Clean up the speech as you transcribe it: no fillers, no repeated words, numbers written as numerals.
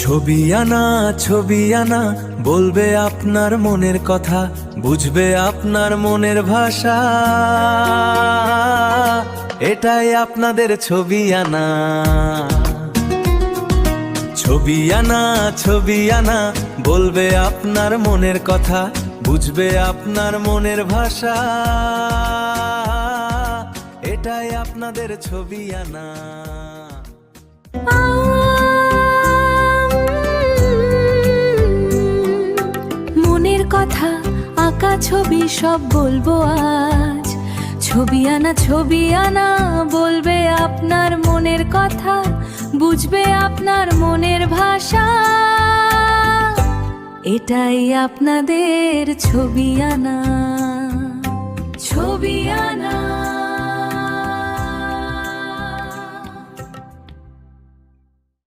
ছবি আনা বলবে আপনার মনের কথা, বুঝবে আপনার মনের ভাষা, এটাই আপনাদের ছবি আনা। ছবি আনা বলবে আপনার মনের কথা, বুঝবে আপনার মনের ভাষা, এটাই আপনাদের ছবি আনা। মনের কথা আঁকা ছবি সব বলবো আজ। ছবি আনা বলবে আপনার মনের কথা, বুঝবে আপনার মনের ভাষা, এটাই আপনাদের ছবি আনা। ছবি আনা।